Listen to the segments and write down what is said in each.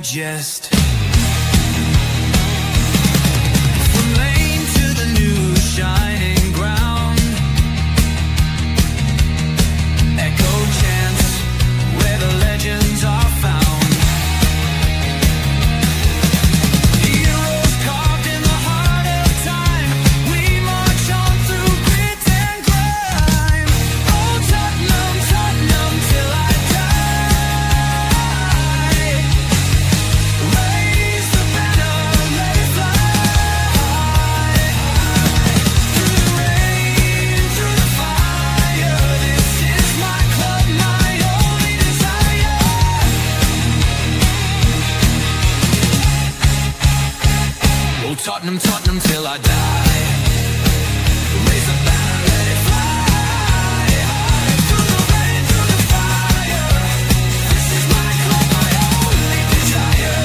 digest. From lane to the new shining ground, echo chants where the legends are found. Heroes carved in the heart of time, we march on through grit and grime. Oh Tottenham, Tottenham till I die. Raise the banner, let it fly. Through the rain, through the fire, this is my club, my only desire. Oh Tottenham, Tottenham till I die. Raise the banner, let it fly. Through the rain, through the fire, this is my club, my only desire.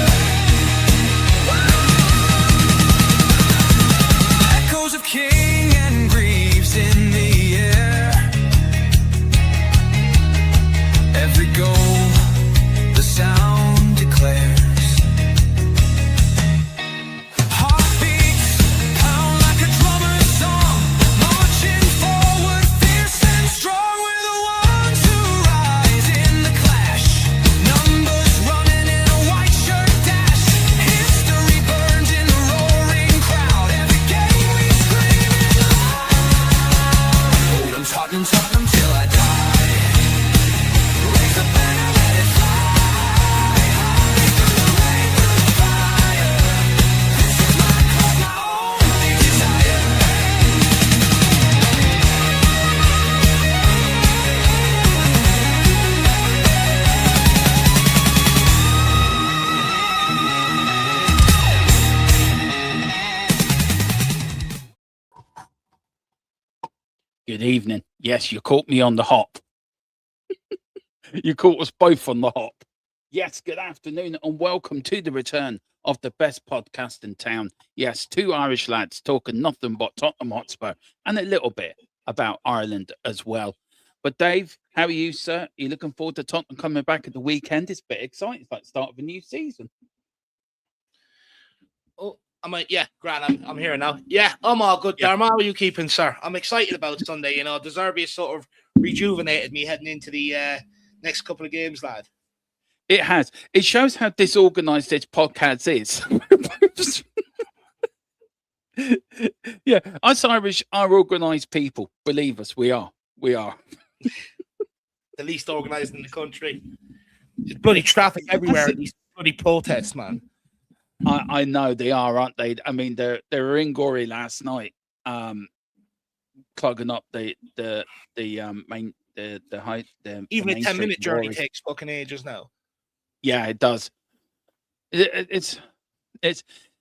Echoes of King and Greaves in the air. Every goal, the sound declares. Heartbeats pound like a drummer's song, marching forward, fierce and strong. We're the ones who rise in the clash. Numbers running in a white shirt dash. History burns in the roaring crowd. Every game we scream it loud. I'm Tottenham, Tottenham till I die. Raise the banner, let it fly. Through the rain, through the fire, this is my club, my only desire. Good evening. Yes, you caught me on the hop. You caught us both on the hop. Yes, good afternoon and welcome to the return of the best podcast in town. Yes, two Irish lads talking nothing but Tottenham Hotspur and a little bit about Ireland as well. But Dave, how are you, sir? Are you looking forward to Tottenham coming back at the weekend? It's a bit exciting. It's like the start of a new season. Oh, yeah, Grant, I'm here now. Yeah, I'm all good. Yeah. Darren, how are you keeping, sir? I'm excited about Sunday. You know, De Zerbi has sort of rejuvenated me heading into the next couple of games, lad. It has. It shows how disorganized this podcast is. Yeah, us Irish are organized people. Believe us, we are. We are. The least organised in the country. There's bloody traffic everywhere. These bloody protests, man. I know they are, aren't they? I mean, they were in Gorey last night, clogging up the main the height. Even the a main 10-minute street journey Gorey. takes fucking ages now. Yeah, it does. It's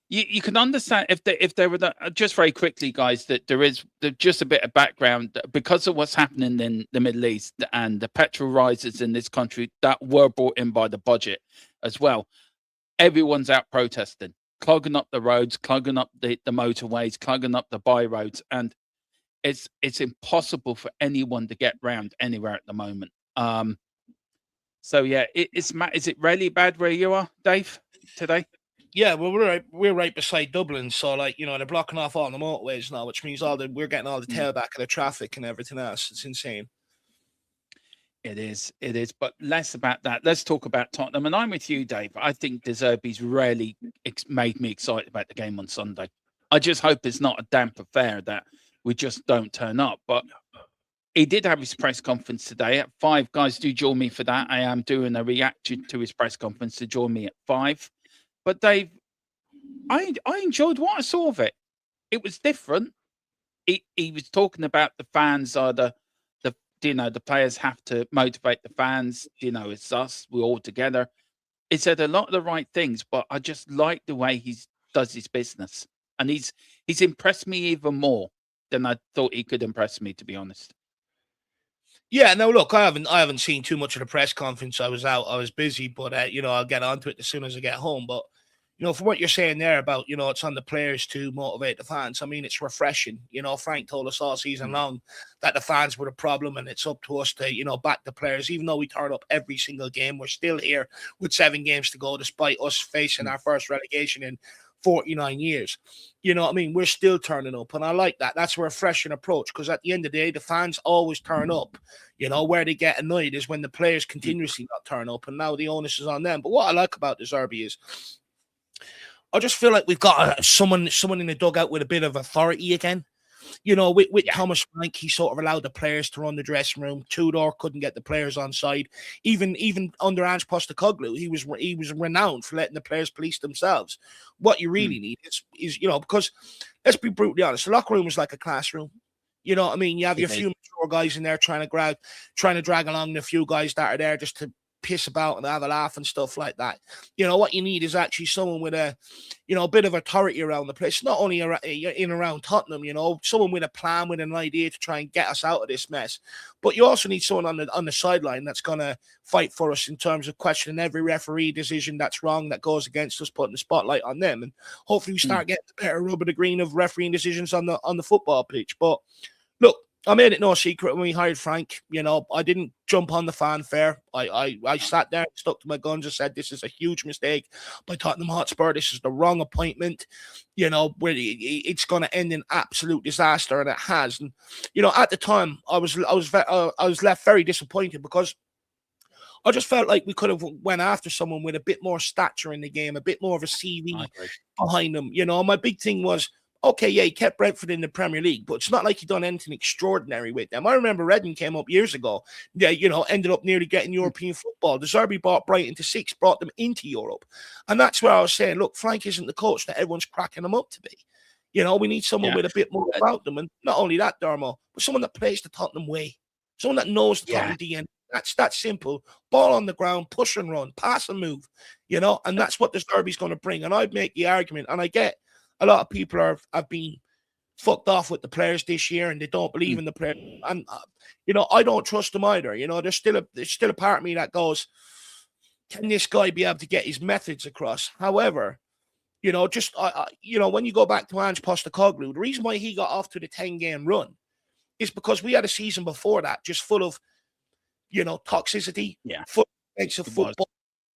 you can understand if they were just very quickly, guys, that there's just a bit of background because of what's happening in the Middle East and the petrol rises in this country that were brought in by the budget as well. Everyone's out protesting, clogging up the roads, clogging up the motorways, clogging up the by roads, and it's impossible for anyone to get round anywhere at the moment. So yeah, is it really bad where you are, Dave, today? Yeah, well, we're right beside Dublin, so like, you know, they're blocking off all the motorways now, which means we're getting all the tailback of the traffic and everything else. It's insane. It is, but less about that. Let's talk about Tottenham, and I'm with you, Dave. I think De Zerbi's really made me excited about the game on Sunday. I just hope it's not a damp affair that we just don't turn up. But he did have his press conference today at 5. Guys, do join me for that. I am doing a reaction to his press conference, so join me at 5. But Dave, I enjoyed what I saw of it. It was different. He was talking about the fans are the players have to motivate the fans. It's us. We're all together. He said a lot of the right things, but I just like the way he does his business, and he's impressed me even more than I thought he could impress me, to be honest. Yeah, no, look, I haven't seen too much of the press conference. I was busy, but I'll get onto it as soon as I get home. But from what you're saying there about, it's on the players to motivate the fans. I mean, it's refreshing. Frank told us all season long that the fans were the problem, and it's up to us to, back the players. Even though we turn up every single game, we're still here with 7 games to go, despite us facing our first relegation in 49 years. You know what I mean? We're still turning up, and I like that. That's a refreshing approach, because at the end of the day, the fans always turn up. Where they get annoyed is when the players continuously not turn up, and now the onus is on them. But what I like about the Zerbi is, I just feel like we've got someone in the dugout with a bit of authority again. With Thomas Frank, he sort of allowed the players to run the dressing room. Tudor couldn't get the players on side. Even under Ange Postecoglou, he was renowned for letting the players police themselves. What you really need is because let's be brutally honest, the locker room is like a classroom. You know what I mean? You have your few mature guys in there trying to drag along the few guys that are there just to piss about and have a laugh and stuff like that. What you need is actually someone with a bit of authority around the place, not only in around Tottenham, someone with a plan, with an idea to try and get us out of this mess. But you also need someone on the sideline that's going to fight for us in terms of questioning every referee decision that's wrong, that goes against us, putting the spotlight on them. And hopefully we start getting a better rub of the green of refereeing decisions on the football pitch. But look, I made it no secret when we hired Frank. I didn't jump on the fanfare. I sat there, stuck to my guns, and said this is a huge mistake by Tottenham Hotspur. This is the wrong appointment. Where it's going to end in absolute disaster, and it has. And at the time, I was left very disappointed, because I just felt like we could have went after someone with a bit more stature in the game, a bit more of a CV behind them. My big thing was, okay, yeah, he kept Brentford in the Premier League, but it's not like he done anything extraordinary with them. I remember Reading came up years ago. Ended up nearly getting European football. The Zerbi brought Brighton to 6, brought them into Europe. And that's where I was saying, look, Frank isn't the coach that everyone's cracking him up to be. We need someone with a bit more about them. And not only that, Dermo, but someone that plays the Tottenham way. Someone that knows the Tottenham DNA. That's that simple. Ball on the ground, push and run, pass and move. And that's what the Zerbi's going to bring. And I'd make the argument, and I get a lot of people have been fucked off with the players this year, and they don't believe in the players. And I don't trust them either. There's still a part of me that goes, can this guy be able to get his methods across? However, when you go back to Ange Postecoglou, the reason why he got off to the 10-game run is because we had a season before that just full of toxicity, full of football.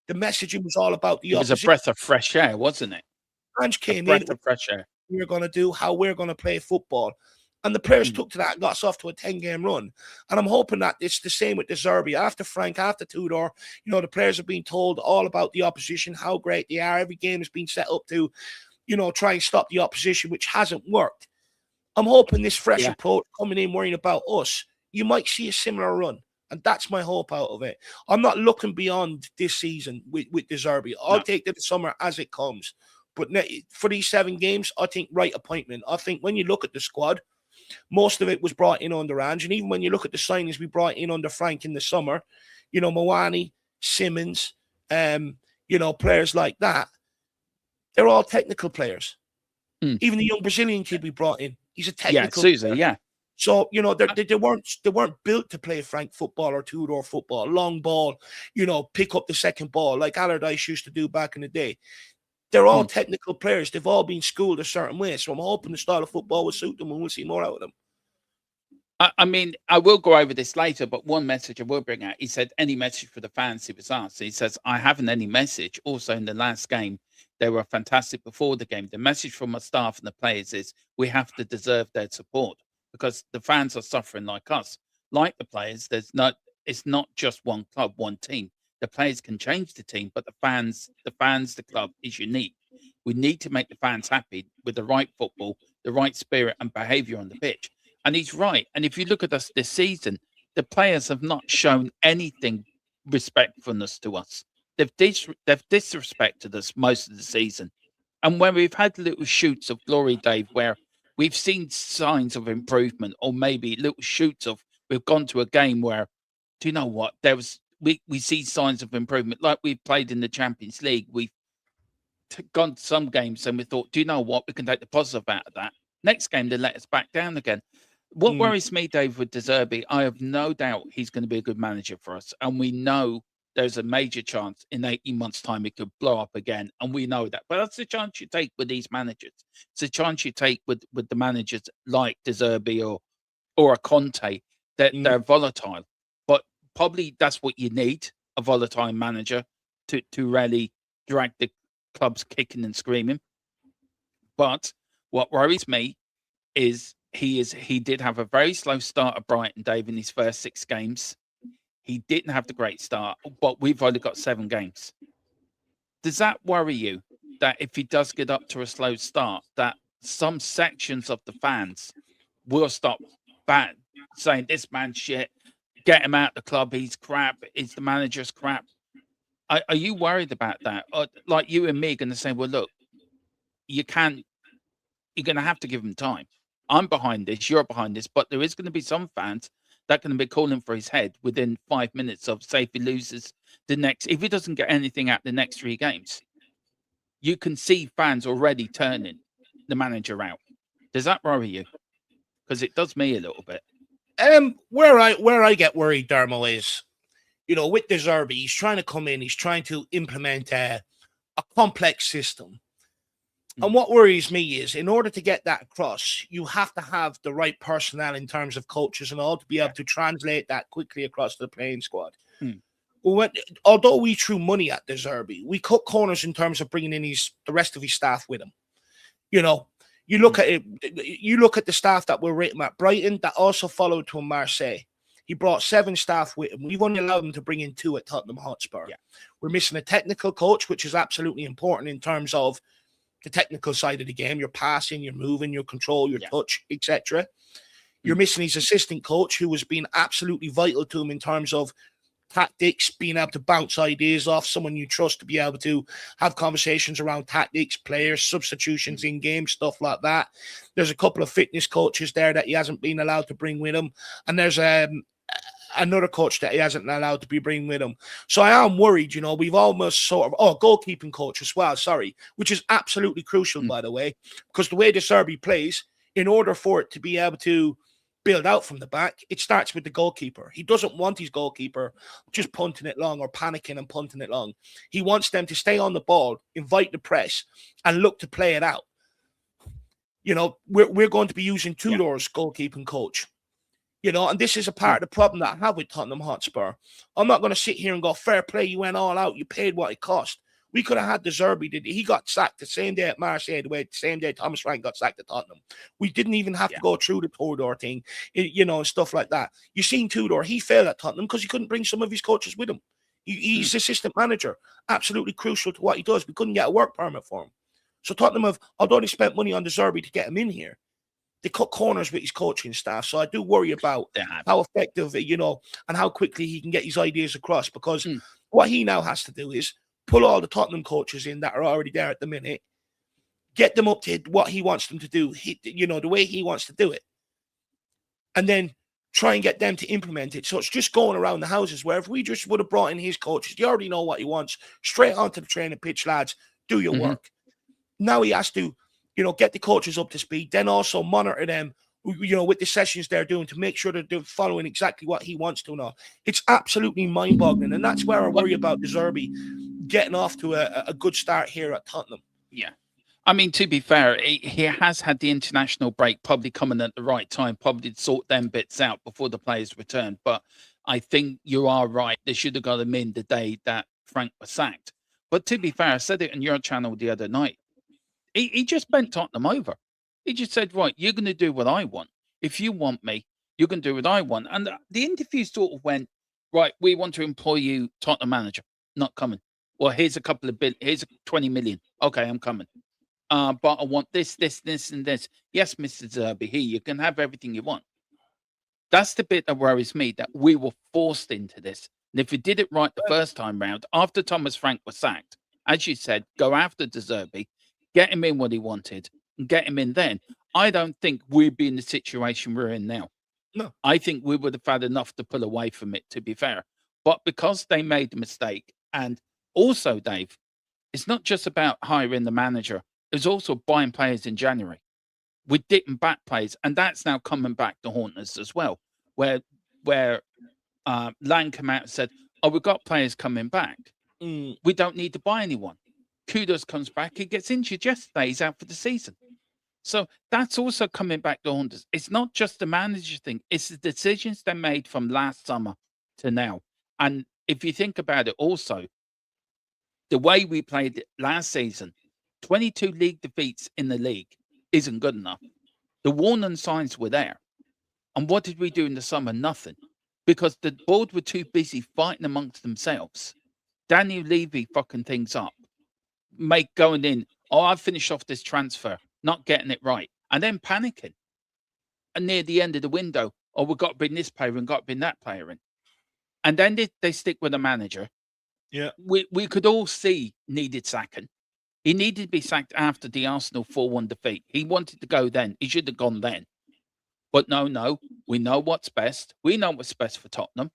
The messaging was all about the opposition. It was a breath of fresh air, wasn't it? Ange came in with fresh air. We're going to do, how we're going to play football. And the players took to that and got us off to a 10-game run. And I'm hoping that it's the same with the Zerbi. After Frank, after Tudor, the players have been told all about the opposition, how great they are. Every game has been set up to, try and stop the opposition, which hasn't worked. I'm hoping this fresh approach, coming in worrying about us, you might see a similar run. And that's my hope out of it. I'm not looking beyond this season with the Zerbi. I'll take the summer as it comes. But for these 7 games, I think right appointment. I think when you look at the squad, most of it was brought in under Ange. And even when you look at the signings we brought in under Frank in the summer, Mawani, Simmons, players like that, they're all technical players. Even the young Brazilian kid we brought in, he's a technical player. So, they weren't built to play Frank football or Tudor football, long ball, pick up the second ball like Allardyce used to do back in the day. They're all technical players. They've all been schooled a certain way. So I'm hoping the style of football will suit them, and we'll see more out of them. I mean, I will go over this later, but one message I will bring out. He said, any message for the fans? He was asked. He says, I haven't any message. Also, in the last game, they were fantastic before the game. The message from my staff and the players is we have to deserve their support, because the fans are suffering like us. Like the players, it's not just one club, one team. The players can change the team, but the fans, the club is unique. We need to make the fans happy with the right football, the right spirit and behaviour on the pitch. And he's right. And if you look at us this season, the players have not shown anything respectfulness to us. They've disrespected us most of the season. And when we've had little shoots of glory, Dave, where we've seen signs of improvement, or maybe little shoots of, we've gone to a game where, do you know what, we see signs of improvement. Like we've played in the Champions League, we've gone to some games and we thought, do you know what, we can take the positive out of that. Next game, they let us back down again. What worries me, Dave, with De Zerbi, I have no doubt he's going to be a good manager for us. And we know there's a major chance in 18 months' time it could blow up again, and we know that. But that's the chance you take with these managers. It's a chance you take with the managers like De Zerbi or a Conte, that they're volatile. But probably that's what you need, a volatile manager to really drag the clubs kicking and screaming. But what worries me is he did have a very slow start at Brighton, Dave, in his first 6 games. He didn't have the great start, but we've only got 7 games. Does that worry you, that if he does get up to a slow start, that some sections of the fans will stop saying this man's shit, get him out the club, he's crap, is the manager's crap? Are you worried about that? Or like you and me going to say, well, look, you're going to have to give him time. I'm behind this, you're behind this, but there is going to be some fans that are going to be calling for his head within 5 minutes of, say, if he loses if he doesn't get anything out the next 3 games. You can see fans already turning the manager out. Does that worry you? Because it does me a little bit. Where I get worried, Dermo, is, with De Zerbi, he's trying to come in, he's trying to implement a complex system. And what worries me is, in order to get that across, you have to have the right personnel in terms of coaches and all to be able to translate that quickly across the playing squad. Although we threw money at De Zerbi, we cut corners in terms of bringing in the rest of his staff with him. You look at it. You look at the staff that were with him at Brighton that also followed to Marseille. He brought 7 staff with him. We've only allowed him to bring in 2 at Tottenham Hotspur. Yeah. We're missing a technical coach, which is absolutely important in terms of the technical side of the game, your passing, your moving, your control, your touch, etc. You're missing his assistant coach, who has been absolutely vital to him in terms of tactics, being able to bounce ideas off someone you trust to be able to have conversations around tactics, players, substitutions in game, stuff like that. There's a couple of fitness coaches there that he hasn't been allowed to bring with him. And there's another coach that he hasn't allowed to be bringing with him. So I am worried, we've almost sort of, goalkeeping coach as well, which is absolutely crucial, by the way, because the way De Zerbi plays, in order for it to be able to build out from the back, it starts with the goalkeeper. He doesn't want his goalkeeper just punting it long or panicking and punting it long. He wants them to stay on the ball, invite the press, and look to play it out. We're going to be using Tudor's goalkeeping coach. And this is a part of the problem that I have with Tottenham Hotspur. I'm not going to sit here and go, fair play, you went all out, you paid what it cost. We could have had De Zerbi. He got sacked the same day at Marseille, the same day Thomas Frank got sacked at Tottenham. We didn't even have to go through the Tudor thing, and stuff like that. You've seen Tudor, he failed at Tottenham because he couldn't bring some of his coaches with him. He's assistant manager, absolutely crucial to what he does. We couldn't get a work permit for him. So Tottenham although they spent money on De Zerbi to get him in here, they cut corners with his coaching staff. So I do worry about how effective, and how quickly he can get his ideas across, because what he now has to do is pull all the Tottenham coaches in that are already there at the minute, get them up to what he wants them to do, the way he wants to do it, and then try and get them to implement it. So it's just going around the houses, where if we just would have brought in his coaches, they already know what he wants, straight onto the training pitch, lads, do your work. Now he has to get the coaches up to speed, then also monitor them, with the sessions they're doing to make sure that they're following exactly what he wants to know. It's absolutely mind-boggling, and that's where I worry about De Zerbi getting off to a good start here at Tottenham. Yeah. I mean, to be fair, he has had the international break probably coming at the right time, probably to sort them bits out before the players return. But I think you are right. They should have got him in the day that Frank was sacked. But to be fair, I said it on your channel the other night. He just bent Tottenham over. He just said, right, you're going to do what I want. If you want me, you're going to do what I want. And the interview sort of went, right, we want to employ you, Tottenham manager. Not coming. Well, here's a couple of here's 20 million. Okay, I'm coming. But I want this, and this. Yes, Mr. Zerbi, here, you can have everything you want. That's the bit that worries me, that we were forced into this. And if we did it right the first time round, after Thomas Frank was sacked, as you said, go after De Zerbi, get him in what he wanted, and get him in then, I don't think we'd be in the situation we're in now. No. I think we would have had enough to pull away from it, to be fair. But because they made the mistake, and also, Dave, it's not just about hiring the manager, it's also buying players in January. We didn't back players, and that's now coming back to haunt us as well, where Lang came out and said, oh, we've got players coming back. Mm. We don't need to buy anyone. Kudos comes back. He gets injured yesterday. He's out for the season. So that's also coming back to haunt us. It's not just the manager thing. It's the decisions they made from last summer to now. And if you think about it also, the way we played last season, 22 league defeats in the league isn't good enough. The warning signs were there. And what did we do in the summer? Nothing. Because the board were too busy fighting amongst themselves. Daniel Levy fucking things up. Going in, oh, I've finished off this transfer, not getting it right. And then panicking. And near the end of the window, oh, we've got to bring this player and got to bring that player in. And then they stick with the manager. Yeah. We could all see needed sacking. He needed to be sacked after the Arsenal 4-1 defeat. He wanted to go then. He should have gone then. But no, we know what's best. We know what's best for Tottenham.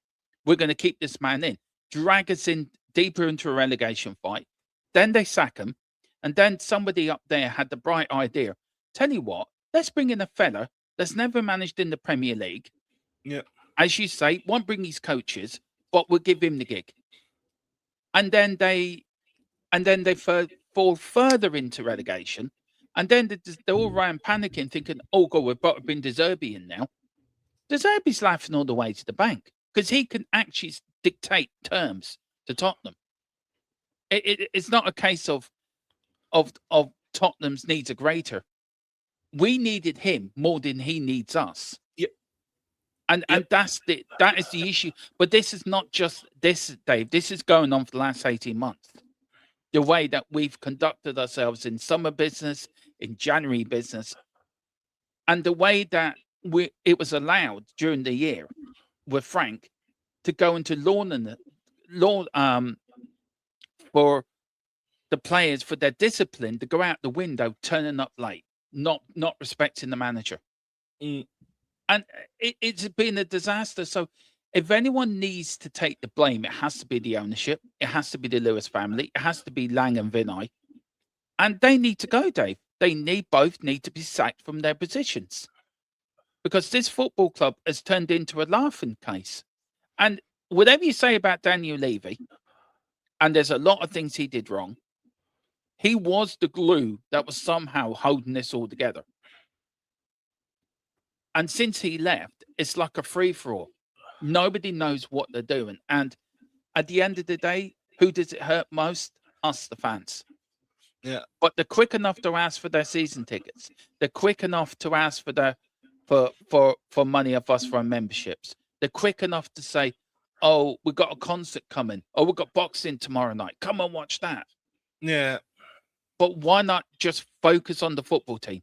We're going to keep this man in, drag us in deeper into a relegation fight. Then they sack him. And then somebody up there had the bright idea. Tell you what, let's bring in a fella that's never managed in the Premier League. Yeah. As you say, won't bring his coaches, but we'll give him the gig. And then they fall further into relegation. And then they all ran panicking, thinking, oh, God, we've got to bring De Zerbi in now. De Zerbi's laughing all the way to the bank because he can actually dictate terms to Tottenham. It's not a case of Tottenham's needs are greater. We needed him more than he needs us. Yep. And that is the issue. But this is not just this, Dave. This is going on for the last 18 months. The way that we've conducted ourselves in summer business, in January business, and the way that it was allowed during the year with Frank to go into law for the players for their discipline to go out the window, turning up late, not respecting the manager. Mm. And it's been a disaster. So if anyone needs to take the blame, it has to be the ownership. It has to be the Lewis family. It has to be Lang and Vinay. And they need to go, Dave. Both need to be sacked from their positions. Because this football club has turned into a laughing case. And whatever you say about Daniel Levy, and there's a lot of things he did wrong, he was the glue that was somehow holding this all together. And since he left, it's like a free-for-all. Nobody knows what they're doing. And at the end of the day, who does it hurt most? Us, the fans. Yeah. But they're quick enough to ask for their season tickets. They're quick enough to ask for money of us for our memberships. They're quick enough to say, oh, we've got a concert coming. Oh, we've got boxing tomorrow night. Come and watch that. Yeah. But why not just focus on the football team?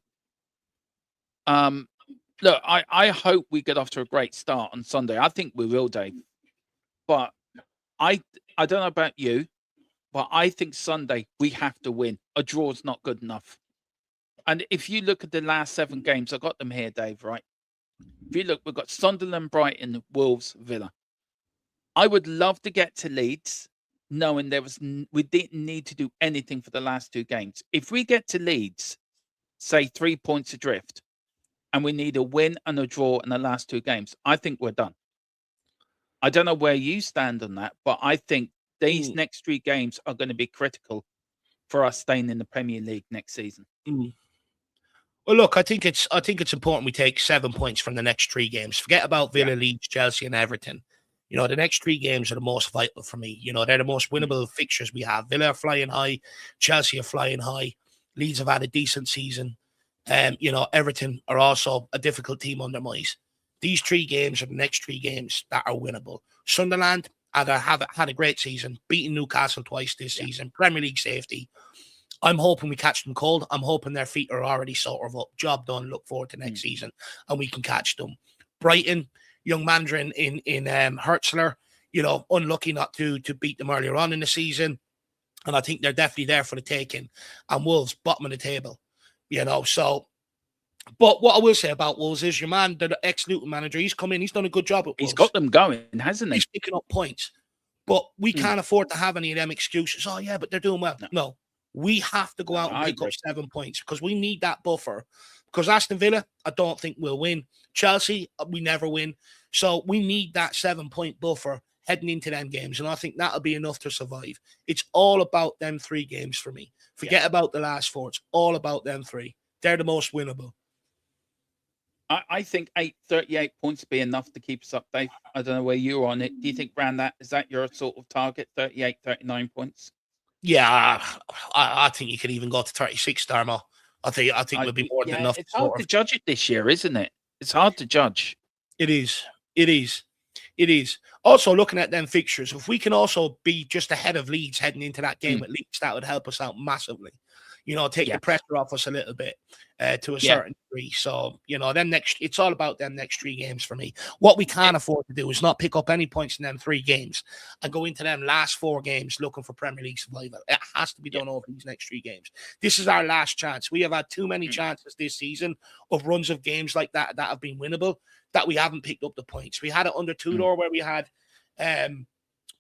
Look, I hope we get off to a great start on Sunday. I think we will, Dave. But I don't know about you, but I think Sunday we have to win. A draw's not good enough. And if you look at the last 7 games, I got them here, Dave, right? If you look, we've got Sunderland, Brighton, Wolves, Villa. I would love to get to Leeds, knowing we didn't need to do anything for the last 2 games. If we get to Leeds, say 3 points adrift, and we need a win and a draw in the last 2 games, I think we're done. I don't know where you stand on that, but I think these next 3 games are going to be critical for us staying in the Premier League next season. Well, look, I think it's important we take 7 points from the next 3 games. Forget about Villa, Leeds, Chelsea, and Everton. You know, the next 3 games are the most vital for me. You know, they're the most winnable fixtures we have. Villa are flying high, Chelsea are flying high, Leeds have had a decent season. You know, Everton are also a difficult team under Moyes. These 3 games are the next 3 games that are winnable. Sunderland have had a great season, beating Newcastle twice this season, Premier League safety. I'm hoping we catch them cold. I'm hoping their feet are already sort of up. Job done. Look forward to next season, and we can catch them. Brighton, young Mandarin in Hertzler, you know, unlucky not to beat them earlier on in the season, and I think they're definitely there for the taking. And Wolves, bottom of the table, you know. So, but what I will say about Wolves is your man, the ex-Luton manager, he's come in, he's done a good job at Wolves. He's got them going, hasn't he? He's picking up points, but we can't afford to have any of them excuses. Oh yeah, but they're doing well. No. We have to go out and pick up 7 points because we need that buffer. Because Aston Villa, I don't think we'll win. Chelsea, we never win. So we need that 7-point buffer heading into them games, and I think that'll be enough to survive. It's all about them 3 games for me. Forget about the last 4. It's all about them 3. They're the most winnable. I think 38 points would be enough to keep us up, Dave. I don't know where you're on it. Do you think around that, is that your sort of target, 38, 39 points? Yeah, I think you could even go to 36, Darmo. I think we'll be more than enough. It's hard to judge it this year, isn't it? It's hard to judge. It is. It is. It is. Also, looking at them fixtures, if we can also be just ahead of Leeds heading into that game with Leeds, that would help us out massively. Take the pressure off us a little bit to a certain degree. So, then it's all about them next 3 games for me. What we can't afford to do is not pick up any points in them 3 games and go into them last 4 games looking for Premier League survival. It has to be done over these next 3 games. This is our last chance. We have had too many chances this season of runs of games like that have been winnable that we haven't picked up the points. We had it under Tudor where we had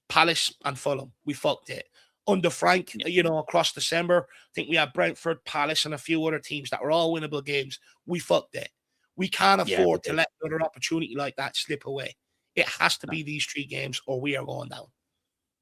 Palace and Fulham. We fucked it. Under Frank, across December, I think we had Brentford, Palace, and a few other teams that were all winnable games. We fucked it. We can't afford to let another opportunity like that slip away. It has to be these 3 games or we are going down.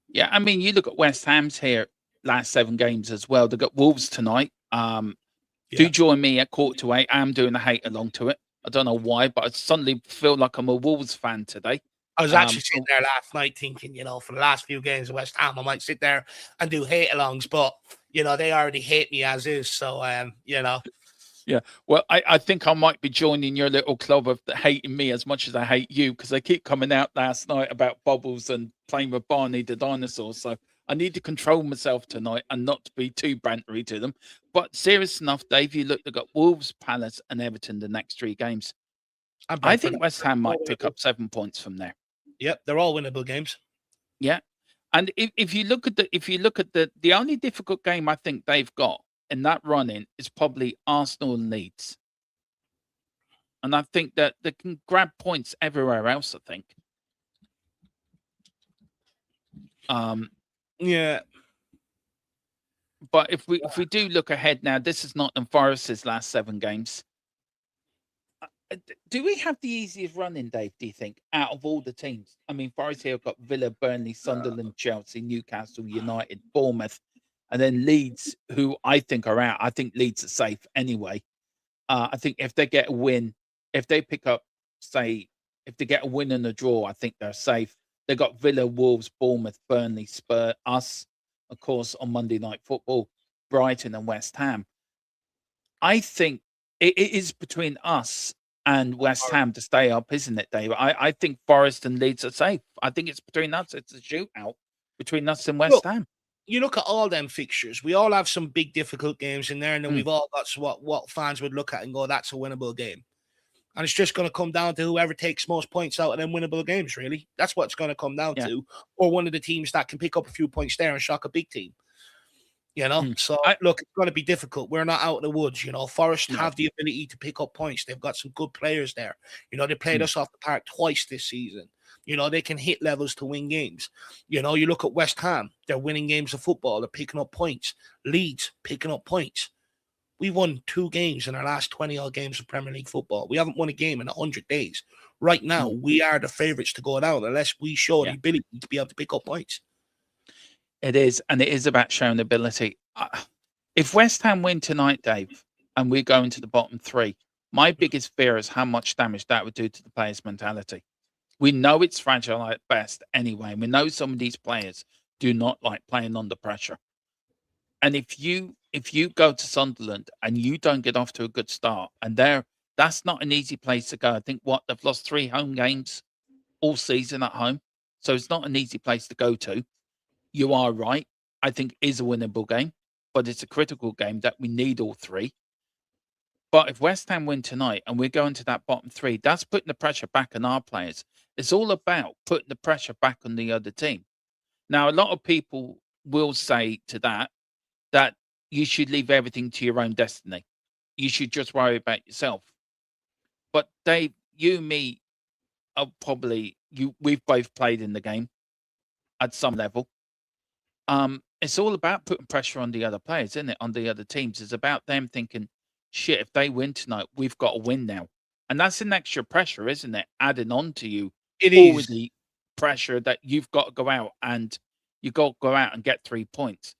Yeah, I mean, you look at West Ham's here last 7 games as well. They've got Wolves tonight. Do join me at 7:45. I am doing a hate along to it. I don't know why, but I suddenly feel like I'm a Wolves fan today. I was actually sitting there last night thinking, for the last few games of West Ham, I might sit there and do hate-alongs, but, they already hate me as is, so, Yeah, well, I think I might be joining your little club of hating me as much as I hate you, because they keep coming out last night about Bubbles and playing with Barney the dinosaur, so I need to control myself tonight and not to be too bantery to them. But serious enough, Dave, you look, they've got Wolves, Palace and Everton the next 3 games. I think West Ham might pick up 7 points from there. Yep, they're all winnable games. Yeah, and if you look at the only difficult game I think they've got in that running is probably Arsenal and Leeds, and I think that they can grab points everywhere else. I think. Yeah, but if we do look ahead now, this is Nottingham Forest's last 7 games. Do we have the easiest running, Dave, do you think, out of all the teams? I mean, Forest here have got Villa, Burnley, Sunderland, Chelsea, Newcastle, United, Bournemouth, and then Leeds, who I think are out. I think Leeds are safe anyway. I think if they get a win, if they pick up, say, if they get a win and a draw, I think they're safe. They got Villa, Wolves, Bournemouth, Burnley, Spurs, us, of course, on Monday Night Football, Brighton and West Ham. I think it is between us and West Ham to stay up, isn't it, Dave? I think Forest and Leeds are safe. I think it's between us. It's a shootout between us and West Ham. You look at all them fixtures. We all have some big, difficult games in there, and then we've all got what fans would look at and go, that's a winnable game. And it's just going to come down to whoever takes most points out of them winnable games, really. That's what it's going to come down to. Or one of the teams that can pick up a few points there and shock a big team. So look, it's going to be difficult. We're not out of the woods. Forest have the ability to pick up points. They've got some good players there. They played us off the park twice this season. They can hit levels to win games. You look at West Ham, they're winning games of football. They're picking up points. Leeds picking up points. We won 2 games in our last 20-odd games of Premier League football. We haven't won a game in 100 days. Right now, we are the favourites to go down unless we show the ability to be able to pick up points. It is, and it is about showing ability. If West Ham win tonight, Dave, and we go into the bottom 3, my biggest fear is how much damage that would do to the players' mentality. We know it's fragile at best anyway. We know some of these players do not like playing under pressure. And if you go to Sunderland and you don't get off to a good start, and that's not an easy place to go. I think they've lost 3 home games all season at home. So it's not an easy place to go to. You are right. I think it is a winnable game, but it's a critical game that we need all 3. But if West Ham win tonight and we go into that bottom 3, that's putting the pressure back on our players. It's all about putting the pressure back on the other team. Now, a lot of people will say to that you should leave everything to your own destiny. You should just worry about yourself. But Dave, you, me, are we've both played in the game at some level. It's all about putting pressure on the other players, isn't it? On the other teams. It's about them thinking, shit, if they win tonight, we've got to win now. And that's an extra pressure, isn't it? Adding on to you. It is. pressure that you've got to go out and get 3 points.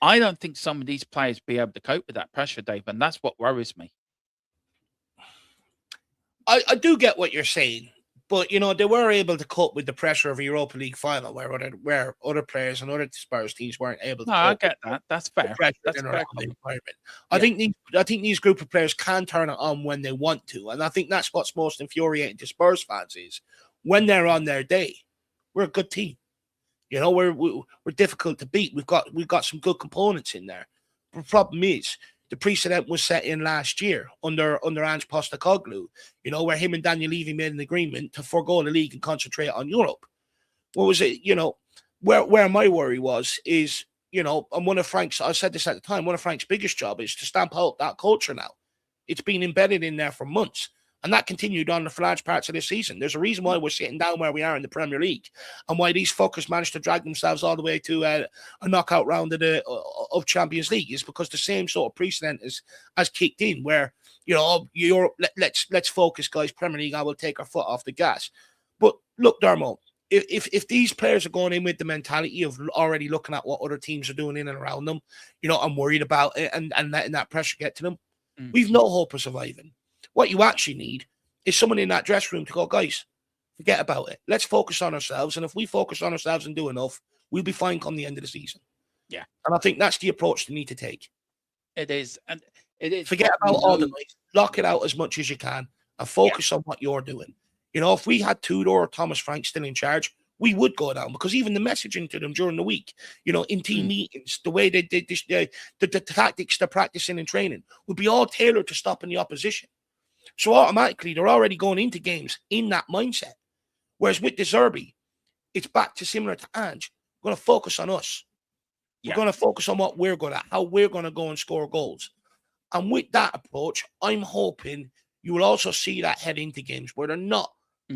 I don't think some of these players be able to cope with that pressure, Dave, and that's what worries me. I do get what you're saying, but they were able to cope with the pressure of a Europa League final, where other players and other Spurs teams weren't able to. No, I get that. That's fair. That's in fair. the environment. I think these group of players can turn it on when they want to, and I think that's what's most infuriating to Spurs fans is when they're on their day. We're a good team. We're difficult to beat. We've got some good components in there. The problem is the precedent was set in last year under Ange Postecoglou, where him and Daniel Levy made an agreement to forego the league and concentrate on Europe. What was it? Where my worry is, and one of Frank's, I said this at the time, one of Frank's biggest job is to stamp out that culture now. It's been embedded in there for months. And that continued on for large parts of this season. There's a reason why we're sitting down where we are in the Premier League, and why these fuckers managed to drag themselves all the way to a knockout round of Champions League, is because the same sort of precedent has kicked in. Where let's focus, guys. Premier League, I will take our foot off the gas. But look, Dermo, if these players are going in with the mentality of already looking at what other teams are doing in and around them, I'm worried about it and letting that pressure get to them, we've no hope of surviving. What you actually need is someone in that dressing room to go, guys, forget about it. Let's focus on ourselves. And if we focus on ourselves and do enough, we'll be fine come the end of the season. Yeah. And I think that's the approach they need to take. It is. And it is. Forget about all the noise. Lock it out as much as you can and focus on what you're doing. If we had Tudor or Thomas Frank still in charge, we would go down, because even the messaging to them during the week, in team meetings, the way they did this, the tactics they're practicing and training would be all tailored to stopping the opposition. So automatically, they're already going into games in that mindset. Whereas with De Zerbi, it's back to similar to Ange. We're going to focus on us. We're going to focus on what we're good at, how we're going to go and score goals. And with that approach, I'm hoping you will also see that head into games where they're not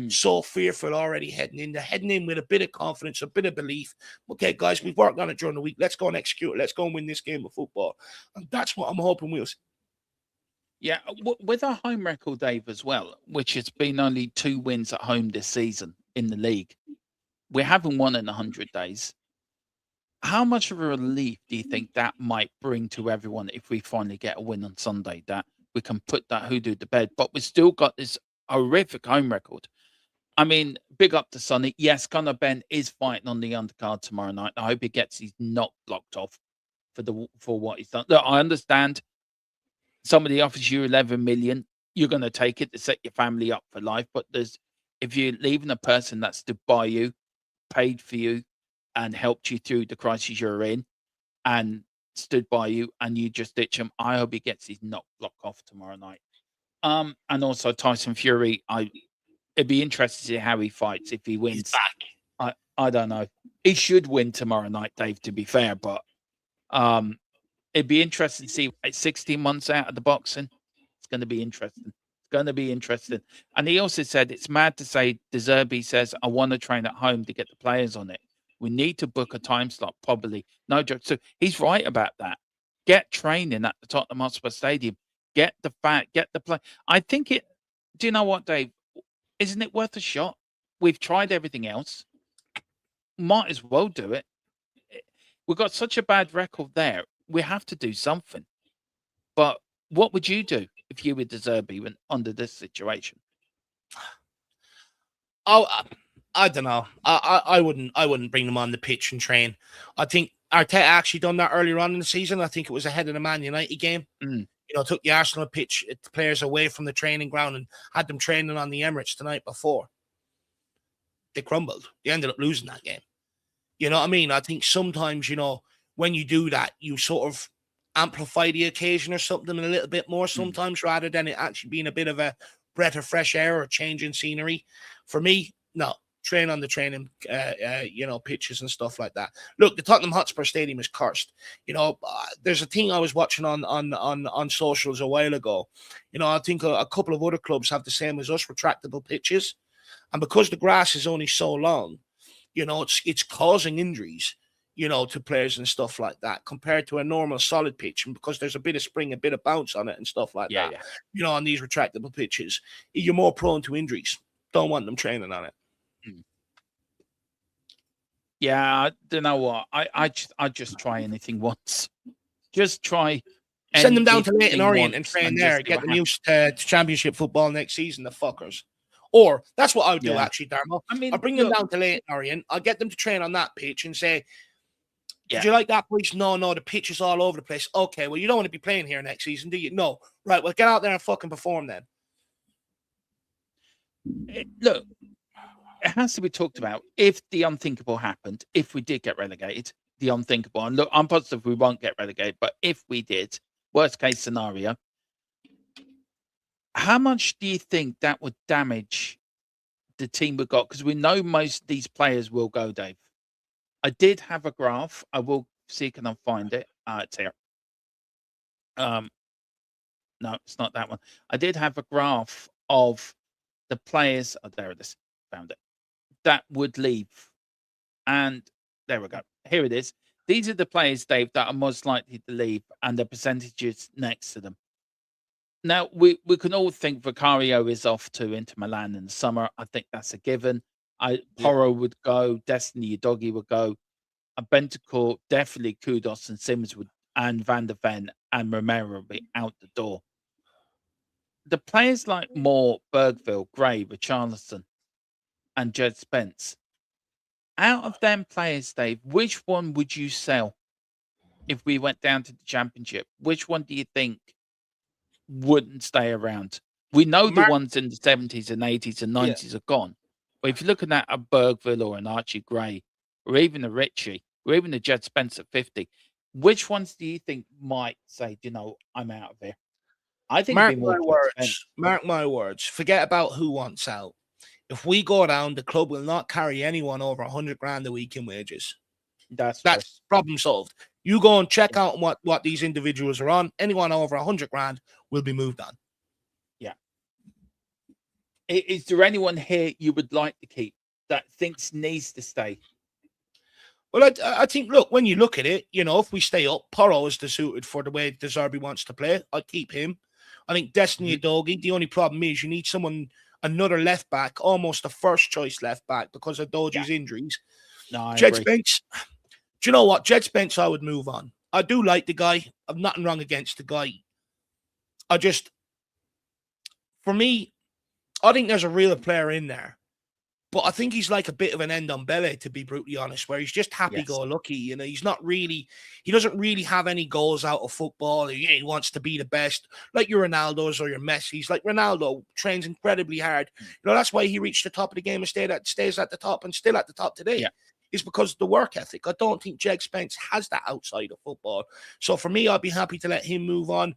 so fearful already heading in. They're heading in with a bit of confidence, a bit of belief. Okay, guys, we've worked on it during the week. Let's go and execute it. Let's go and win this game of football. And that's what I'm hoping we'll see. Yeah, with our home record, Dave, as well, which has been only 2 wins at home this season in the league. We haven't won in 100 days. How much of a relief do you think that might bring to everyone if we finally get a win on Sunday, that we can put that hoodoo to bed? But we've still got this horrific home record. I mean, big up to Sonny. Yes, Conor Ben is fighting on the undercard tomorrow night. I hope he gets his knock blocked off for what he's done. Look, I understand. Somebody offers you 11 million, you're going to take it to set your family up for life. But if you're leaving a person that stood by you, paid for you, and helped you through the crisis you're in, and stood by you, and you just ditch him, I hope he gets his knock block off tomorrow night. And also Tyson Fury, it'd be interesting to see how he fights if he wins. He's back. I don't know. He should win tomorrow night, Dave, to be fair, but it'd be interesting to see 16 months out of the boxing. It's going to be interesting. It's going to be interesting. And he also said it's mad to say De Zerbi says, I want to train at home to get the players on it. We need to book a time slot, probably. No joke. So he's right about that. Get training at the Tottenham Hotspur Stadium. Get the play. I think do you know what, Dave? Isn't it worth a shot? We've tried everything else. Might as well do it. We've got such a bad record there. We have to do something. But what would you do if you were De Zerbi under this situation? Oh, I don't know. I wouldn't bring them on the pitch and train. I think Arteta actually done that earlier on in the season. I think it was ahead of the Man United game. Took the Arsenal pitch players away from the training ground and had them training on the Emirates the night before. They crumbled. They ended up losing that game. You know what I mean? I think sometimes, when you do that, you sort of amplify the occasion or something a little bit more sometimes, rather than it actually being a bit of a breath of fresh air or a change in scenery. For me, no. Train on the training, pitches and stuff like that. Look, the Tottenham Hotspur Stadium is cursed. There's a thing I was watching on socials a while ago. I think a couple of other clubs have the same as us, retractable pitches. And because the grass is only so long, it's causing injuries, to players and stuff like that, compared to a normal solid pitch. And because there's a bit of spring, a bit of bounce on it and stuff like that, on these retractable pitches, you're more prone to injuries. Don't want them training on it. Yeah, I don't know what. I just try anything once. Just try Send them down to Leighton anything Orient and once train and there. just see Get what them happens. used to Championship football next season, the fuckers. Or that's what I would do, Yeah. actually, Darmo. I mean, I'll bring them look, down to Leighton Orient. I'll get them to train on that pitch and say, did yeah. you like that place? No, the pitch is all over the place. Okay, well, you don't want to be playing here next season, do you? No. Right, well, get out there and fucking perform then. Look, it has to be talked about. If the unthinkable happened, if we did get relegated, the unthinkable, and look, I'm positive we won't get relegated, but if we did, worst case scenario, how much do you think that would damage the team we got? Because we know most of these players will go, Dave. I did have a graph. I will see can I find it. It's here. No, it's not that one. I did have a graph of the players. Oh, there it is. Found it. That would leave. And there we go. Here it is. These are the players, Dave, that are most likely to leave and the percentages next to them. Now, we can all think Vicario is off to Inter Milan in the summer. I think that's a given. Porro would go. Destiny Udogie would go. Bentancur, definitely Kudos and Sims would, and Van der Ven and Romero would be out the door. The players like Moore, Bergville, Gray, Richarlison, and Jed Spence, out of them players, Dave, which one would you sell if we went down to the Championship? Which one do you think wouldn't stay around? We know the ones in the 70s and 80s and 90s are gone. But if you're looking at a Bergville or an Archie Gray, or even a Ritchie, or even a Jed Spence at 50, which ones do you think might say, I'm out of here? I think it'd be more Mark my words. Forget about who wants out. If we go down, the club will not carry anyone over 100 grand a week in wages. That's problem solved. You go and check out what these individuals are on. Anyone over 100 grand will be moved on. Yeah. Is there anyone here you would like to keep that thinks needs to stay? Well, I think, look, when you look at it, if we stay up, Porro is suited for the way De Zerbi wants to play. I'd keep him. I think Destiny Udogie, the only problem is you need another left back, almost a first choice left back because of Dogie's injuries. No, Jed Spence, do you know what? Jed Spence, I would move on. I do like the guy. I've nothing wrong against the guy. For me, I think there's a real player in there. But I think he's like a bit of an Ndombele, to be brutally honest, where he's just happy-go-lucky. He's not really, he doesn't really have any goals out of football. He wants to be the best, like your Ronaldo's or your Messi's. Like Ronaldo trains incredibly hard. That's why he reached the top of the game and stays at the top and still at the top today. Yeah. Is because of the work ethic. I don't think Jed Spence has that outside of football. So for me, I'd be happy to let him move on.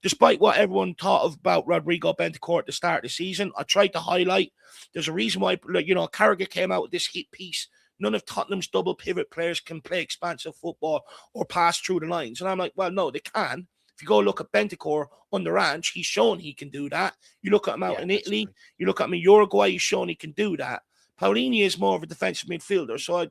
Despite what everyone thought about Rodrigo Bentancur at the start of the season, I tried to highlight there's a reason why, Carragher came out with this hit piece. None of Tottenham's double pivot players can play expansive football or pass through the lines. And I'm like, well, no, they can. If you go look at Bentancur on the ranch, he's shown he can do that. You look at him out in Italy, you look at him in Uruguay, he's shown he can do that. Paulini is more of a defensive midfielder, so I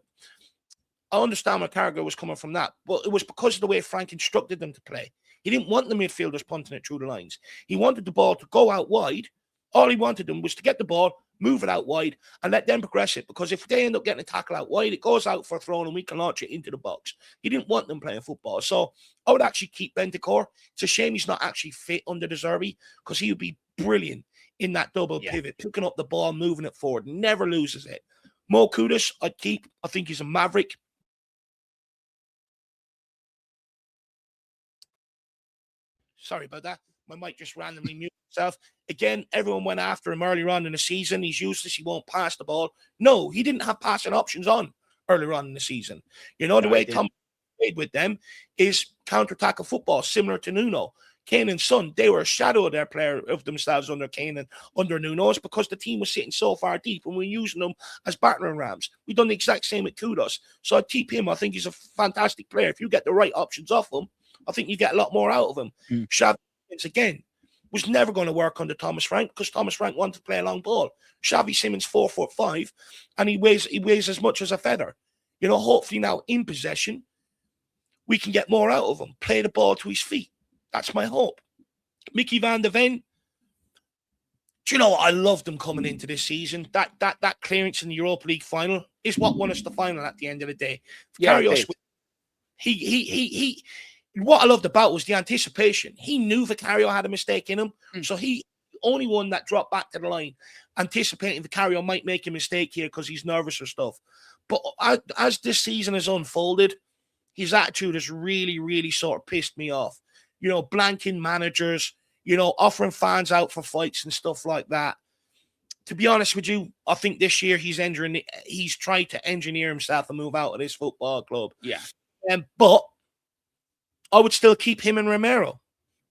understand where Carragher was coming from that, but it was because of the way Frank instructed them to play. He didn't want the midfielders punting it through the lines. He wanted the ball to go out wide. All he wanted them was to get the ball, move it out wide, and let them progress it, because if they end up getting a tackle out wide, it goes out for a throw and we can launch it into the box. He didn't want them playing football, so I would actually keep Bentancur. It's a shame he's not actually fit under De Zerbi, because he would be brilliant in that double pivot, picking up the ball, moving it forward, never loses it. Mo Kudus, I'd keep. I think he's a maverick. Sorry about that. My mic just randomly muted itself. Again, everyone went after him earlier on in the season. He's useless. He won't pass the ball. No, he didn't have passing options on earlier on in the season. The way Tom played with them is counter-attack of football, similar to Nuno. Kane and Son, they were a shadow of their player of themselves under Kane and under Nuno's, because the team was sitting so far deep and we were using them as battering rams. We've done the exact same with Kudos. So I'd keep him. I think he's a fantastic player. If you get the right options off him, I think you get a lot more out of him. Xavi, again, was never going to work under Thomas Frank, because Thomas Frank wanted to play a long ball. Xavi Simons 4'5", and he weighs as much as a feather. Hopefully now in possession, we can get more out of him. Play the ball to his feet. That's my hope. Mickey Van der Ven, do you know what? I loved them coming into this season. That clearance in the Europa League final, is what won us the final at the end of the day. Yeah, Vicario, it did. he what I loved about was the anticipation. He knew Vicario had a mistake in him, so he only one that dropped back to the line, anticipating Vicario might make a mistake here because he's nervous or stuff. But as this season has unfolded, his attitude has really, really sort of pissed me off. You know, blanking managers, you know, offering fans out for fights and stuff like that. To be honest with you, I think this year he's tried to engineer himself and move out of this football club. Yeah. But I would still keep him and Romero.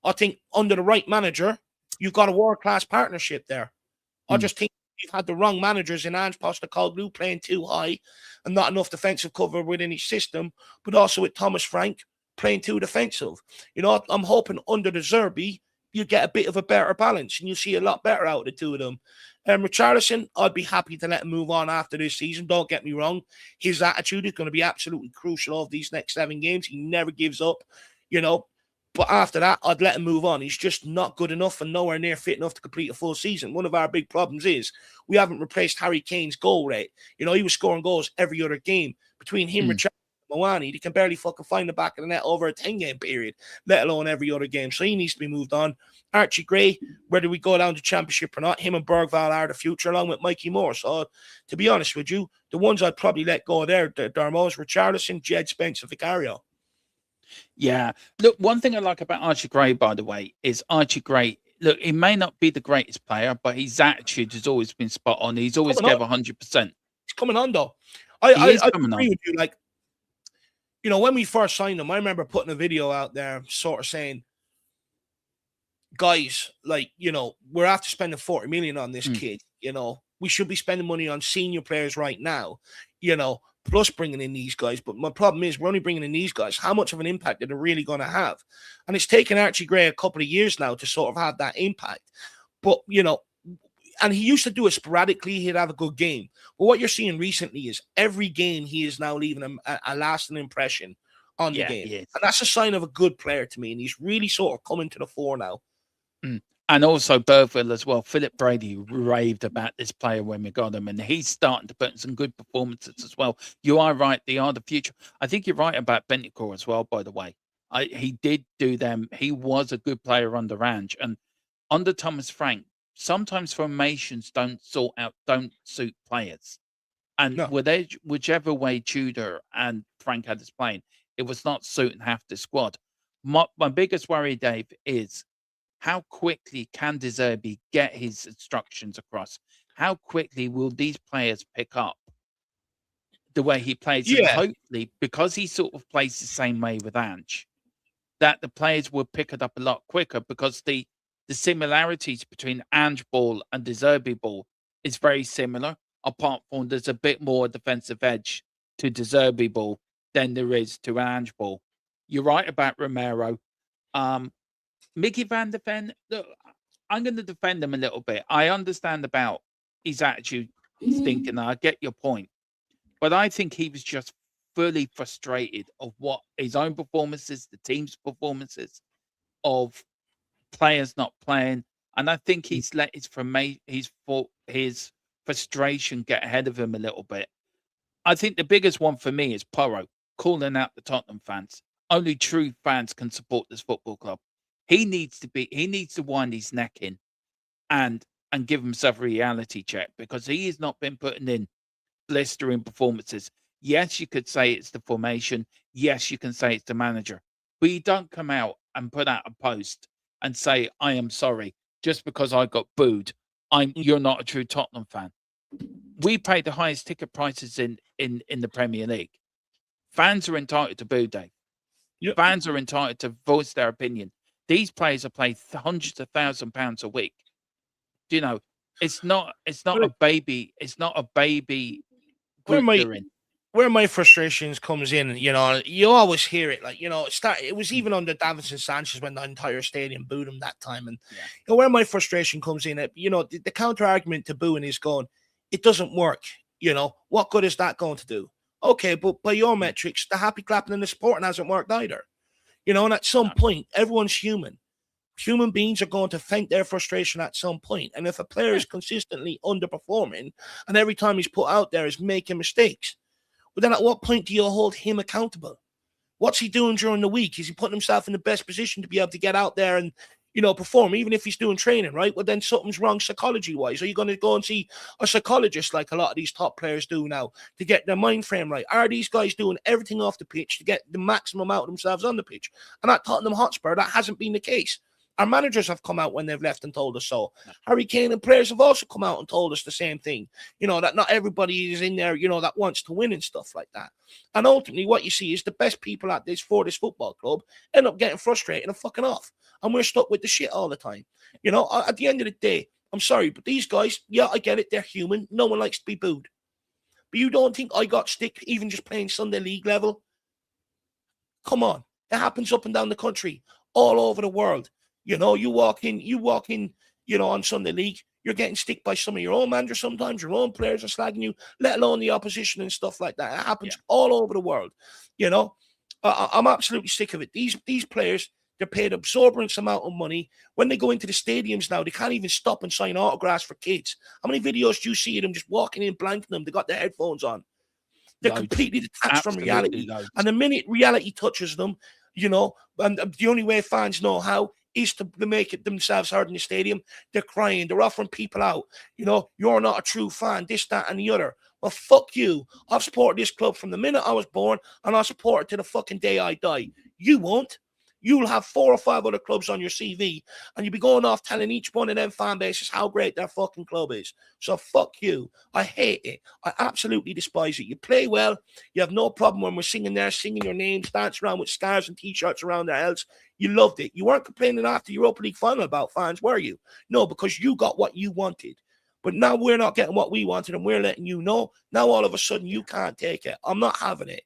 I think under the right manager, you've got a world-class partnership there. I just think you've had the wrong managers in Ange Postecoglou playing too high and not enough defensive cover within his system, but also with Thomas Frank playing too defensive. You know, I'm hoping under the Zerbi, you get a bit of a better balance and you see a lot better out of the two of them. Richarlison, I'd be happy to let him move on after this season. Don't get me wrong. His attitude is going to be absolutely crucial of these next 7 games. He never gives up, you know. But after that, I'd let him move on. He's just not good enough and nowhere near fit enough to complete a full season. One of our big problems is we haven't replaced Harry Kane's goal rate. You know, he was scoring goals every other game. Between him, Richarlison, and Moani, he can barely fucking find the back of the net over a 10-game period, let alone every other game. So he needs to be moved on. Archie Gray, whether we go down to Championship or not, him and Bergvall are the future, along with Mikey Moore. So, to be honest with you, the ones I'd probably let go there, Darmo's, Richarlison, Jed Spence, and Vicario. Yeah. Look, one thing I like about Archie Gray, by the way, is Archie Gray. Look, he may not be the greatest player, but his attitude has always been spot on. He's always gave 100%. He's coming on, though. I agree with you. Like, you know, when we first signed him, I remember putting a video out there sort of saying, guys, like, you know, we're after spending 40 million on this kid. You know, we should be spending money on senior players right now, you know, plus bringing in these guys. But my problem is we're only bringing in these guys. How much of an impact are they really going to have? And it's taken Archie Gray a couple of years now to sort of have that impact. But, you know, and he used to do it sporadically. He'd have a good game. But what you're seeing recently is every game he is now leaving a lasting impression on the game. And that's a sign of a good player to me. And he's really sort of coming to the fore now. And also Burville as well. Philip Brady raved about this player when we got him, and he's starting to put in some good performances as well. You are right; they are the future. I think you're right about Bentancur as well. By the way, he did do them. He was a good player under Ange and under Thomas Frank. Sometimes formations don't suit players, and whichever way Tudor and Frank had us playing, it was not suiting half the squad. My biggest worry, Dave, is how quickly can De Zerbi get his instructions across? How quickly will these players pick up the way he plays? And hopefully, because he sort of plays the same way with Ange, that the players will pick it up a lot quicker because the similarities between Ange ball and De Zerbi ball is very similar, apart from there's a bit more defensive edge to De Zerbi ball than there is to Ange ball. You're right about Romero. Mickey van der Ven, look, I'm going to defend him a little bit. I understand about his attitude stinking. I get your point. But I think he was just fully frustrated of what his own performances, the team's performances, of players not playing. And I think he's let his frustration get ahead of him a little bit. I think the biggest one for me is Porro calling out the Tottenham fans. Only true fans can support this football club. He needs to wind his neck in and give himself a reality check because he has not been putting in blistering performances. Yes, you could say it's the formation. Yes, you can say it's the manager. But you don't come out and put out a post and say, I am sorry, just because I got booed. You're not a true Tottenham fan. We pay the highest ticket prices in the Premier League. Fans are entitled to boo, Dave. Yep. Fans are entitled to voice their opinion. These players are paid hundreds of £1,000s a week. Do you know? It's not a baby. It's not a baby. Where my frustrations comes in, you know, you always hear it. Like, you know, it was even under Davinson Sanchez when the entire stadium booed him that time. And you know, where my frustration comes in, you know, the counter argument to booing is going, it doesn't work. You know, what good is that going to do? Okay, but by your metrics, the happy clapping and the supporting hasn't worked either. You know, and at some point, everyone's human. Human beings are going to vent their frustration at some point. And if a player is consistently underperforming and every time he's put out there is making mistakes, well, then at what point do you hold him accountable? What's he doing during the week? Is he putting himself in the best position to be able to get out there and, perform, even if he's doing training, right? Well, then something's wrong psychology-wise. Are you going to go and see a psychologist like a lot of these top players do now to get their mind frame right? Are these guys doing everything off the pitch to get the maximum out of themselves on the pitch? And at Tottenham Hotspur, that hasn't been the case. Our managers have come out when they've left and told us so. Harry Kane and players have also come out and told us the same thing. That not everybody is in there, that wants to win and stuff like that. And ultimately, what you see is the best people at this football club end up getting frustrated and fucking off. And we're stuck with the shit all the time. At the end of the day, I'm sorry, but these guys, yeah, I get it. They're human. No one likes to be booed. But you don't think I got stick even just playing Sunday League level? Come on. It happens up and down the country, all over the world. You walk in, on Sunday League, you're getting stick by some of your own managers sometimes, your own players are slagging you, let alone the opposition and stuff like that. It happens all over the world. I'm absolutely sick of it. These players, they're paid absorbent amount of money. When they go into the stadiums now, they can't even stop and sign autographs for kids. How many videos do you see of them just walking in, blanking them? They got their headphones on. They're completely detached from reality. And the minute reality touches them, and the only way fans know how is to make it themselves heard in the stadium. They're crying. They're offering people out. You're not a true fan, this, that, and the other. Well, fuck you. I've supported this club from the minute I was born, and I'll support it to the fucking day I die. You won't. You'll have 4 or 5 other clubs on your CV, and you'll be going off telling each one of them fan bases how great their fucking club is. So fuck you. I hate it. I absolutely despise it. You play well. You have no problem when we're singing your names, dance around with scarves and T-shirts around their heads. You loved it. You weren't complaining after Europa League final about fans, were you? No, because you got what you wanted. But now we're not getting what we wanted, and we're letting you know. Now all of a sudden you can't take it. I'm not having it.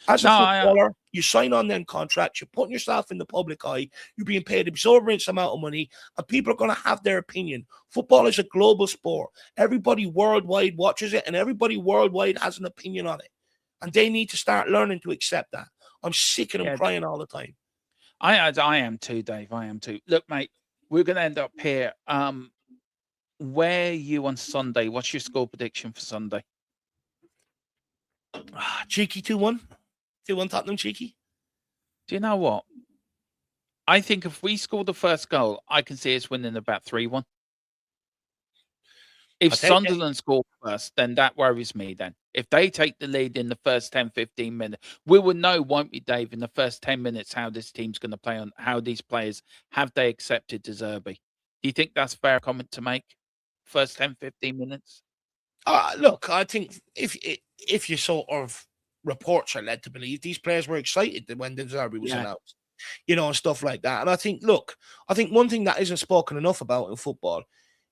As a footballer, you sign on them contracts, you're putting yourself in the public eye, you're being paid exorbitant amount of money, and people are going to have their opinion. Football is a global sport. Everybody worldwide watches it, and everybody worldwide has an opinion on it. And they need to start learning to accept that. I'm sick of them crying all the time. I am too, Dave. I am too. Look, mate, we're going to end up here. Where are you on Sunday? What's your score prediction for Sunday? Cheeky 2-1. 2-1 Tottenham, cheeky. Do you know what? I think if we score the first goal, I can see us winning about 3-1. If Sunderland score first, then that worries me then. If they take the lead in the first 10, 15 minutes, we will know, won't we, Dave, in the first 10 minutes how this team's going to play on how these players, have they accepted De Zerbi? Do you think that's a fair comment to make? First 10, 15 minutes? Look, I think if you sort of reports are led to believe, these players were excited when De Zerbi was announced, and stuff like that. And I think one thing that isn't spoken enough about in football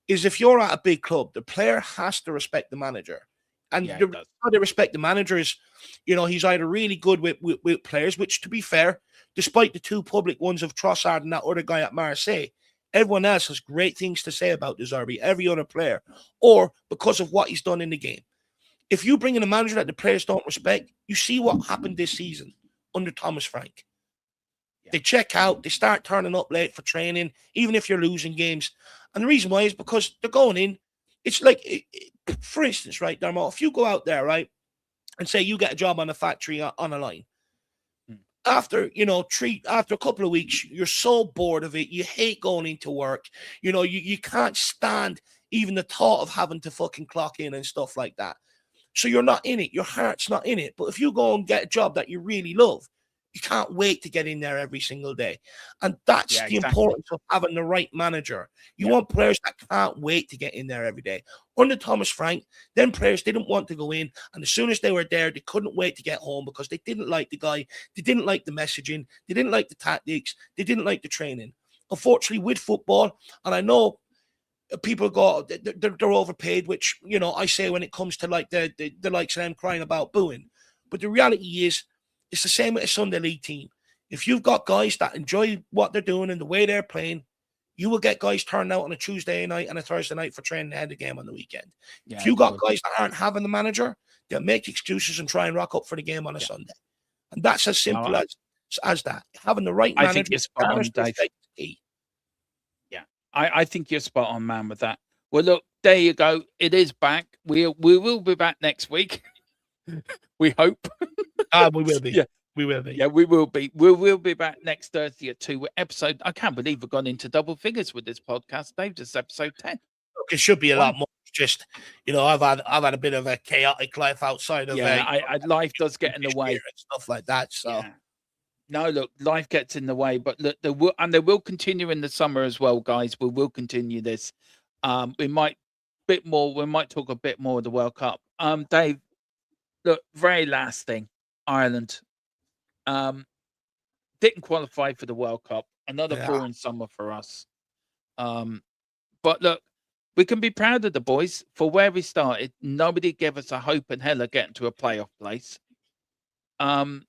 is if you're at a big club, the player has to respect the manager. And how they respect the manager is, he's either really good with players, which, to be fair, despite the 2 public ones of Trossard and that other guy at Marseille, everyone else has great things to say about De Zerbi, every other player, or because of what he's done in the game. If you bring in a manager that the players don't respect, you see what happened this season under Thomas Frank. They check out, they start turning up late for training, even if you're losing games. And the reason why is because they're going in. It's like, for instance, right, Dermot, if you go out there, right, and say you get a job on a factory on a line, after a couple of weeks, you're so bored of it, you hate going into work, you can't stand even the thought of having to fucking clock in and stuff like that. So you're not in it. Your heart's not in it. But if you go and get a job that you really love, you can't wait to get in there every single day. And that's the importance of having the right manager. You want players that can't wait to get in there every day. Under Thomas Frank, then players didn't want to go in. And as soon as they were there, they couldn't wait to get home because they didn't like the guy. They didn't like the messaging. They didn't like the tactics. They didn't like the training. Unfortunately, with football, and I know people go, they're overpaid, which, I say when it comes to like the likes of them crying about booing. But the reality is, it's the same with a Sunday League team. If you've got guys that enjoy what they're doing and the way they're playing, you will get guys turned out on a Tuesday night and a Thursday night for training ahead of the game on the weekend. If you got guys that aren't having the manager, they'll make excuses and try and rock up for the game on a Sunday. And that's as simple as that. Having the right manager. I think it's spot on, Dave. I think you're spot on, man, with that. Well, look, there you go. It is back. We will be back next week. We hope. We will be. Yeah. We will be. Yeah, we will be. We will be back next Thursday at 2 with episode. I can't believe we've gone into double figures with this podcast, Dave. This is episode 10. Look, it should be a Wow. lot more. Just, I've had a bit of a chaotic life outside of Life does get in the way and stuff like that. So yeah. No, look, life gets in the way, but look, there will continue in the summer as well, guys. We will continue this. We might talk a bit more of the World Cup. Dave, look, very last thing, Ireland. Didn't qualify for the World Cup. Another boring summer for us. But look, we can be proud of the boys for where we started. Nobody gave us a hope in hell of getting to a playoff place. And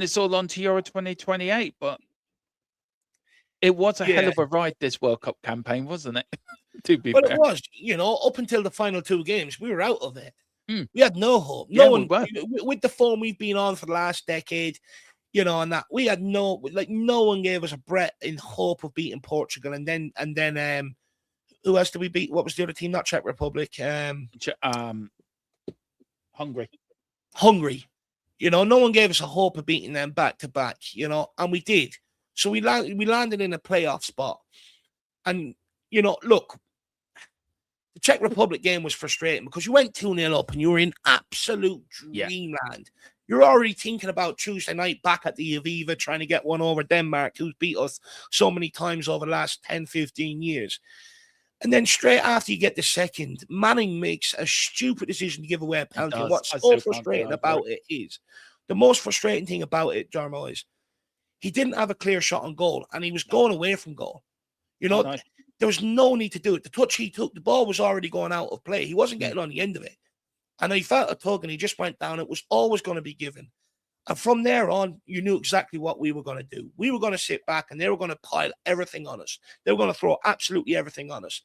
it's all on to Euro 2028. But it was a hell of a ride, this World Cup campaign, wasn't it? To be fair. It was. Up until the final 2 games, we were out of it. We had no hope. Yeah, No one, with the form we've been on for the last decade, and that we had no one gave us a breath in hope of beating Portugal, and then who else did we beat? What was the other team? Not Czech Republic. Hungary. No one gave us a hope of beating them back to back. And we did. So we landed in a playoff spot, and look. The Czech Republic game was frustrating because you went 2-0 up and you were in absolute dreamland. You're already thinking about Tuesday night back at the Aviva trying to get one over Denmark, who's beat us so many times over the last 10, 15 years. And then straight after you get the second, Manning makes a stupid decision to give away a penalty. What's so frustrating about it is, the most frustrating thing about it, Jarmo, is he didn't have a clear shot on goal and he was going away from goal. There was no need to do it. The touch he took, the ball was already going out of play. He wasn't getting on the end of it. And he felt a tug and he just went down. It was always going to be given. And from there on, you knew exactly what we were going to do. We were going to sit back and they were going to pile everything on us. They were going to throw absolutely everything on us.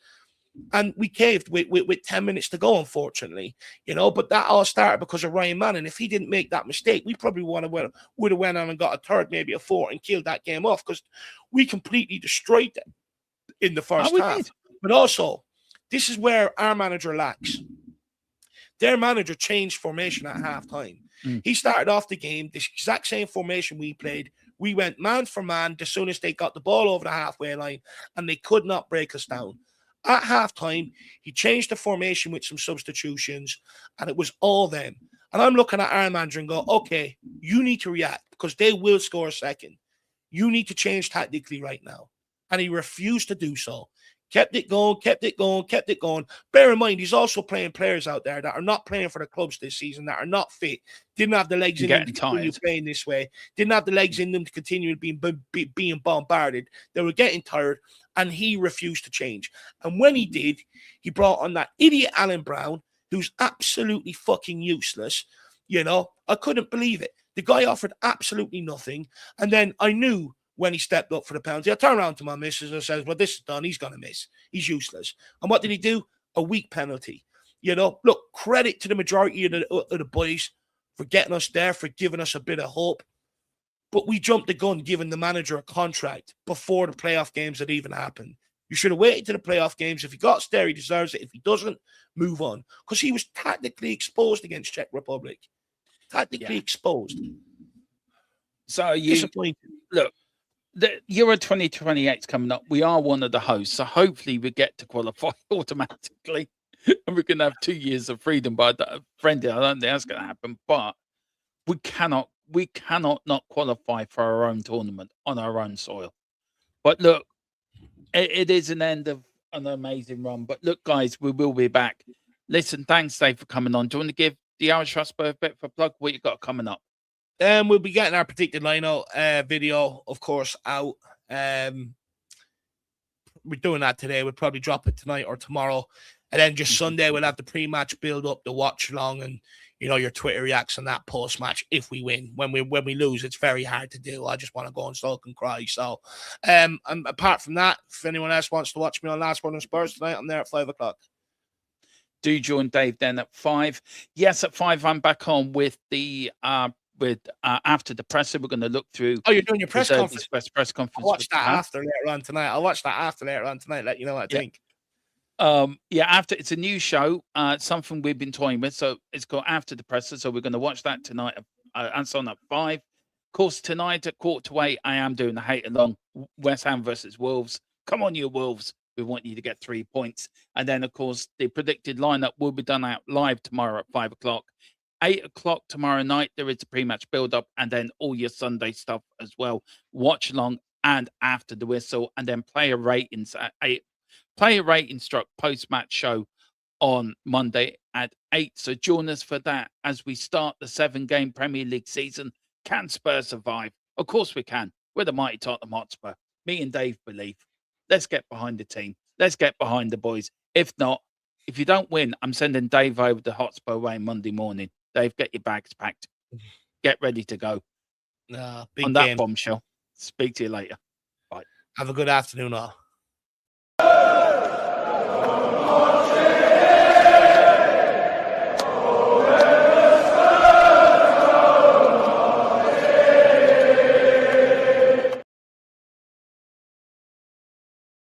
And we caved with 10 minutes to go, unfortunately. But that all started because of Ryan Manning. If he didn't make that mistake, we probably would have went on and got a third, maybe a fourth, and killed that game off because we completely destroyed them in the first half. But also, this is where our manager lacks. Their manager changed formation at halftime. He started off the game, the exact same formation we played. We went man for man as soon as they got the ball over the halfway line, and they could not break us down. At halftime, he changed the formation with some substitutions, and it was all them. And I'm looking at our manager and go, okay, you need to react because they will score a second. You need to change tactically right now. And he refused to do so. Kept it going. Bear in mind, he's also playing players out there that are not playing for the clubs this season, that are not fit, didn't have the legs in them to continue playing this way, didn't have the legs in them to continue being bombarded. They were getting tired, and he refused to change. And when he did, he brought on that idiot Alan Brown, who's absolutely fucking useless. I couldn't believe it. The guy offered absolutely nothing. And then I knew when he stepped up for the penalty, I turned around to my missus and said, well, this is done. He's going to miss. He's useless. And what did he do? A weak penalty. Look, credit to the majority of the boys for getting us there, for giving us a bit of hope. But we jumped the gun giving the manager a contract before the playoff games had even happened. You should have waited to the playoff games. If he got there, he deserves it. If he doesn't, move on. Because he was tactically exposed against Czech Republic. Tactically exposed. So disappointing. Look, the Euro 2028 is coming up. We are one of the hosts, so hopefully we get to qualify automatically, and we can have 2 years of freedom. But friendly, I don't think that's going to happen. But we cannot not qualify for our own tournament on our own soil. But look, it is an end of an amazing run. But look, guys, we will be back. Listen, thanks, Dave, for coming on. Do you want to give the Irish Hotspur a bit of a plug? What you got coming up? We'll be getting our predicted lineup video, of course, out. We're doing that today. We'll probably drop it tonight or tomorrow. And then just Sunday, we'll have the pre-match build up, the watch along, and your Twitter reacts on that post-match if we win. When we lose, it's very hard to do. I just want to go and sulk and cry. So, and apart from that, if anyone else wants to watch me on Last Word on Spurs tonight, I'm there at 5:00. Do join Dave then at 5. Yes, at 5, I'm back on with the with after the presser. We're going to look through. Oh, you're doing your press Deserby's conference. best press I'll conference. watch that Huh? after later on tonight. I'll watch that after later on tonight. Let you know what I Yeah. think. Yeah, after it's a new show, something we've been toying with. So it's called After the Presser. So we're going to watch that tonight. And so on at 5. Of course, tonight at 7:45, I am doing the hate along. West Ham versus Wolves. Come on, you Wolves. We want you to get 3 points. And then, of course, the predicted lineup will be done out live tomorrow at 5 o'clock. 8 o'clock tomorrow night, there is a pre-match build-up, and then all your Sunday stuff as well. Watch along and after the whistle, and then player ratings at 8. Player rating struck post-match show on Monday at 8. So join us for that as we start the 7-game Premier League season. Can Spurs survive? Of course we can. We're the mighty Tottenham Hotspur. Me and Dave believe. Let's get behind the team. Let's get behind the boys. If not, if you don't win, I'm sending Dave over the Hotspur way Monday morning. Dave, get your bags packed. Get ready to go. Big On that game. bombshell. Speak to you later. Bye. Have a good afternoon, all.